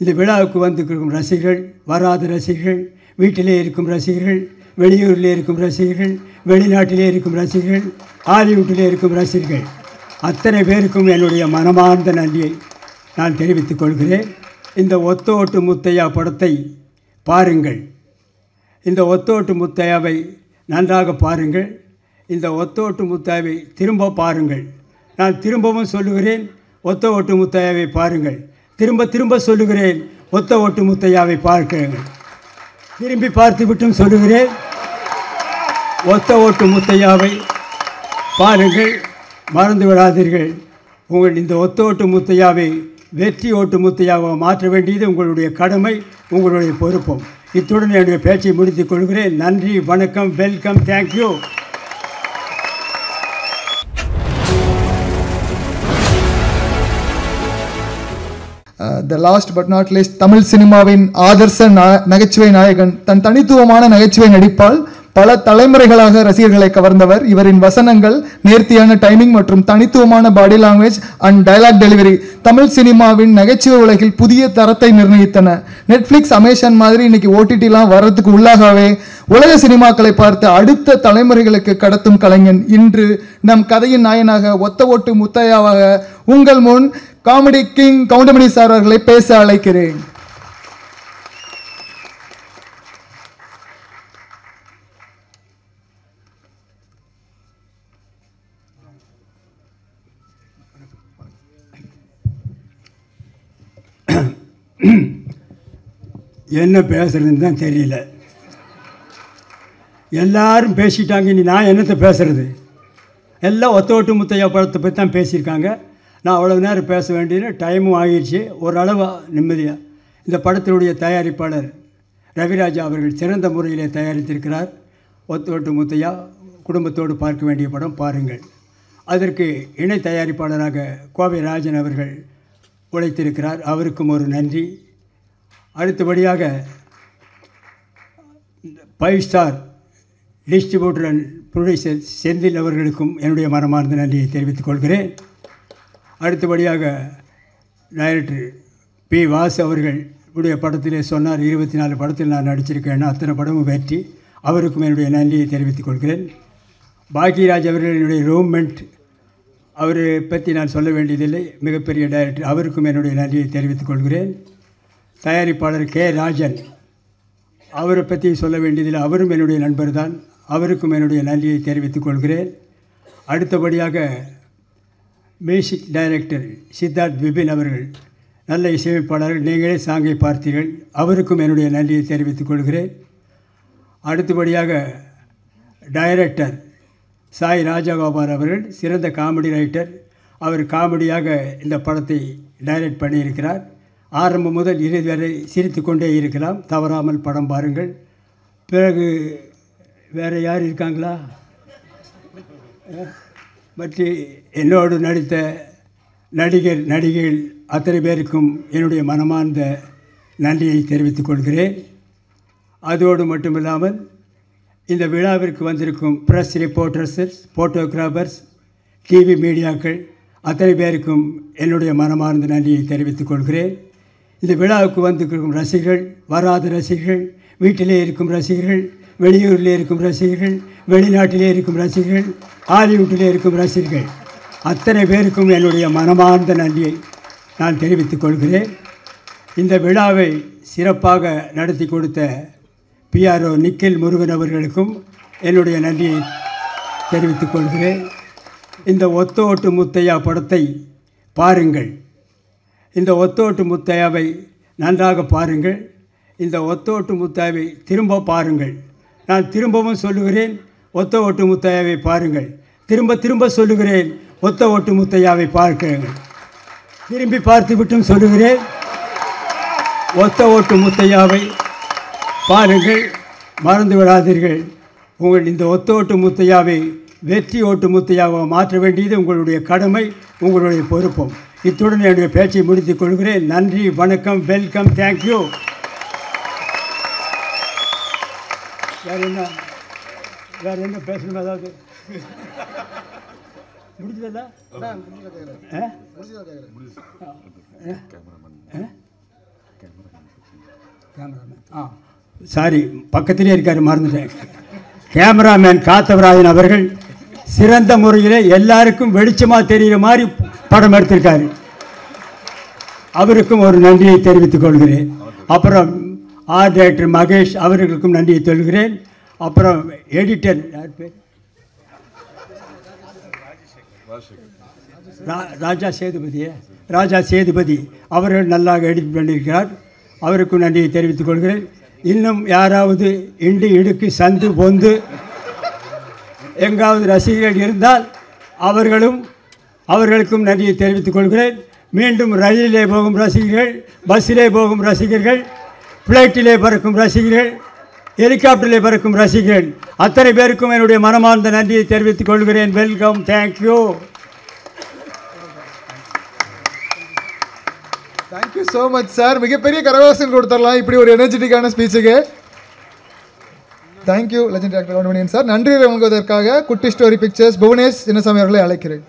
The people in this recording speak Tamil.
இந்த விழாவுக்கு வந்திருக்கும் ரசிகர்கள், வராத ரசிகர்கள், வீட்டிலே இருக்கும் ரசிகர்கள், வெளியூரில் இருக்கும் ரசிகர்கள், வெளிநாட்டிலே இருக்கும் ரசிகர்கள், ஹாலிவுட்டிலே இருக்கும் ரசிகர்கள், அத்தனை பேருக்கும் என்னுடைய மனமார்ந்த நன்றியை நான் தெரிவித்துக் கொள்கிறேன். இந்த ஒத்தோட்டு முத்தையா படத்தை பாருங்கள். இந்த ஒத்தோட்டு முத்தையாவை நன்றாக பாருங்கள். இந்த ஒத்தோட்டு முத்தையாவை திரும்ப பாருங்கள். நான் திரும்பவும் சொல்லுகிறேன், ஒத்த ஓட்டு முத்தையாவை பாருங்கள். திரும்ப திரும்ப சொல்லுகிறேன், ஒத்த ஓட்டு முத்தையாவை பார்க்கிறேன். திரும்பி பார்த்துவிட்டும் சொல்லுகிறேன், ஒத்த ஓட்டு முத்தையாவை பாருங்கள். மறந்து விடாதீர்கள். உங்கள் இந்த ஒத்த ஓட்டு முத்தையாவை வெற்றி ஓட்டு முத்தையாவை மாற்ற வேண்டியது உங்களுடைய கடமை, உங்களுடைய பொறுப்பும். இத்துடன் என்னுடைய பேச்சை முடித்துக் கொள்கிறேன். நன்றி, வணக்கம், welcome, thank you. The last but not least, Tamil சினிமாவின் ஆதர்ச நகைச்சுவை நாயகன். தன் தனித்துவமான நகைச்சுவை நடிப்பால் பல தலைமுறைகளாக ரசிகர்களை கவர்ந்தவர். இவரின் வசனங்கள், நேர்த்தியான டைமிங் மற்றும் தனித்துவமான body language and dialogue delivery Tamil சினிமாவின் நகைச்சுவை உலகில் புதிய தரத்தை நிர்ணயித்தன. நெட்ஃப்ளிக்ஸ், அமேசான் மாதிரி இன்னைக்கு ஓடிடிலாம் வர்றதுக்கு உள்ளாகவே உலக சினிமாக்களை பார்த்து அடுத்த தலைமுறைகளுக்கு கடத்தும் கலைஞன் இன்று நம் கதையின் நாயனாக ஒத்த ஓட்டு முத்தையாவாக உங்கள் முன் காமெடி கிங் கவுண்டமணி சார் அவர்களை பேச அழைக்கிறேன். என்ன பேசுறதுன்னு தான் தெரியல. எல்லாரும் பேசிட்டாங்க, இனி நான் என்னத்தை பேசுறது? எல்லாம் ஒத்த ஓட்டு முத்தையா படத்தை பற்றி தான் பேசியிருக்காங்க. நான் அவ்வளோ நேரம் பேச வேண்டியது, டைமும் ஆகிடுச்சு. ஓரளவு நிம்மதியாக. இந்த படத்தினுடைய தயாரிப்பாளர் ரவிராஜா அவர்கள் சிறந்த முறையிலே தயாரித்திருக்கிறார். ஒத்த ஓட்டு முத்தையா குடும்பத்தோடு பார்க்க வேண்டிய படம், பாருங்கள். அதற்கு இணை தயாரிப்பாளராக கோவை ராஜன் அவர்கள் உழைத்திருக்கிறார். அவருக்கும் ஒரு நன்றி. அடுத்தபடியாக 5 star distributor and producer Senthil அவர்களுக்கும் என்னுடைய மனமார்ந்த நன்றியை தெரிவித்துக் கொள்கிறேன். அடுத்தபடியாக டைரக்டர் பி. வாசு அவர்கள் உடைய படத்திலே சொன்னார், 24 படத்தில் நான் நடிச்சிருக்கேன்னா அத்தனை படமும் வெற்றி. அவருக்கும் என்னுடைய நன்றியை தெரிவித்துக் கொள்கிறேன். பாக்கியராஜ் அவர்கள் என்னுடைய ரூம்மெண்ட், அவரை பற்றி நான் சொல்ல வேண்டியதில்லை, மிகப்பெரிய டைரக்டர். அவருக்கும் என்னுடைய நன்றியை தெரிவித்துக் கொள்கிறேன். தயாரிப்பாளர் கே. ராஜன், அவரை பற்றி சொல்ல வேண்டியதில்லை, அவரும் என்னுடைய நண்பர் தான். அவருக்கும் என்னுடைய நன்றியை தெரிவித்துக் கொள்கிறேன். அடுத்தபடியாக மியூசிக் டைரக்டர் சித்தார்த் விபின் அவர்கள், நல்ல இசையமைப்பாளர்கள், நீங்களே சாங்கை பார்த்தீர்கள். அவருக்கும் என்னுடைய நன்றியை தெரிவித்துக் கொள்கிறேன். அடுத்தபடியாக டைரக்டர் சாய் ராஜகோபால் அவர்கள், சிறந்த காமெடி ரைட்டர். அவர் காமெடியாக இந்த படத்தை டைரக்ட் பண்ணியிருக்கிறார். ஆரம்பம் முதல் இறுதி வரை சிரித்து கொண்டே இருக்கலாம். தவறாமல் படம் பாருங்கள். பிறகு வேறு யார் இருக்காங்களா? மற்ற என்னோடு நடித்த நடிகர் நடிகைகள் அத்தனை பேருக்கும் என்னுடைய மனமார்ந்த நன்றியை தெரிவித்துக் கொள்கிறேன். அதோடு மட்டுமில்லாமல் இந்த விழாவிற்கு வந்திருக்கும் ப்ரெஸ் ரிப்போர்ட்டர்ஸ், ஃபோட்டோகிராஃபர்ஸ், டிவி மீடியாக்கள் அத்தனை பேருக்கும் என்னுடைய மனமார்ந்த நன்றியை தெரிவித்துக் கொள்கிறேன். இந்த விழாவுக்கு வந்திருக்கும் ரசிகர்கள், வராத ரசிகர்கள், வீட்டிலே இருக்கும் ரசிகர்கள், வெளியூரில் இருக்கும் ரசிகர்கள், வெளிநாட்டிலே இருக்கும் ரசிகர்கள், ஹாலிவுட்டிலே இருக்கும் ரசிகர்கள் அத்தனை பேருக்கும் என்னுடைய மனமார்ந்த நன்றியை நான் தெரிவித்துக் கொள்கிறேன். இந்த விழாவை சிறப்பாக நடத்தி கொடுத்த PRO நிக்கில் முருகன் அவர்களுக்கும் என்னுடைய நன்றியை தெரிவித்துக் கொள்கிறேன். இந்த ஒத்த ஓட்டு முத்தையா படத்தை பாருங்கள். இந்த ஒத்த ஓட்டு முத்தையாவை நன்றாக பாருங்கள். இந்த ஒத்த ஓட்டு முத்தையாவை திரும்ப பாருங்கள். நான் திரும்பவும் சொல்லுகிறேன், ஒத்த ஓட்டு முத்தையாவை பாருங்கள். திரும்ப திரும்ப சொல்லுகிறேன், ஒத்த ஓட்டு முத்தையாவை பார்க்கிறேன். திரும்பி பார்த்துவிட்டும் சொல்லுகிறேன், ஒத்த ஓட்டு முத்தையாவை பாருங்கள். மறந்து விடாதீர்கள். உங்கள் இந்த ஒத்த ஓட்டு முத்தையாவை வெற்றி ஓட்டு முத்தையாவை மாற்ற வேண்டியது உங்களுடைய கடமை, உங்களுடைய பொறுப்பும். இத்துடன் என்னுடைய பேச்சை முடித்துக் கொள்கிறேன். நன்றி, வணக்கம், வெல்கம், தேங்க்யூ. வேறு என்ன பேசணும்? ஏதாவது முடிஞ்சதில்ல? கேமராமேன் சாரி பக்கத்திலே இருக்கார், மறந்துட்டேன். கேமராமேன் காத்தவராயன் அவர்கள் சிறந்த முறையில் எல்லாருக்கும் வெளிச்சமாக தெரிகிற மாதிரி படம் எடுத்திருக்காரு. அவருக்கும் ஒரு நன்றியை தெரிவித்துக் கொள்கிறேன். அப்புறம் ஆர்ட் டைரக்டர் மகேஷ் அவர்களுக்கும் நன்றியை சொல்கிறேன். அப்புறம் எடிட்டர் யார் பேர், ராஜா சேதுபதி அவர்கள் நல்லாக எடிட் பண்ணியிருக்கிறார். அவருக்கும் நன்றியை தெரிவித்துக் கொள்கிறேன். இன்னும் யாராவது இண்டு இடுக்கு சந்து பொந்து எங்காவது ரசிகர்கள் இருந்தால் அவர்களுக்கும் நன்றியை தெரிவித்துக் கொள்கிறேன். மீண்டும் ரயிலிலே போகும் ரசிகர்கள், பஸ்ஸிலே போகும் ரசிகர்கள், ஃப்ளைட்டிலே பறக்கும் ரசிகர்கள், ஹெலிகாப்டரிலே பறக்கும் ரசிகர்கள் அத்தனை பேருக்கும் என்னுடைய மனமார்ந்த நன்றியை தெரிவித்துக் கொள்கிறேன். Welcome, thank you. Thank you so much sir. மிகப்பெரிய கரகோஷம் கொடுத்துடலாம் இப்படி ஒரு எனர்ஜெட்டிக்கான ஸ்பீச்சுக்கு. தேங்க்யூ லெஜெண்ட் ஆக்டர் கவுண்டமணியன் சார். நன்றி வழங்குவதற்காக குட்டி ஸ்டோரி பிக்சர்ஸ் புவனேஷ் சின்னசாமி அவர்களை அழைக்கிறேன்.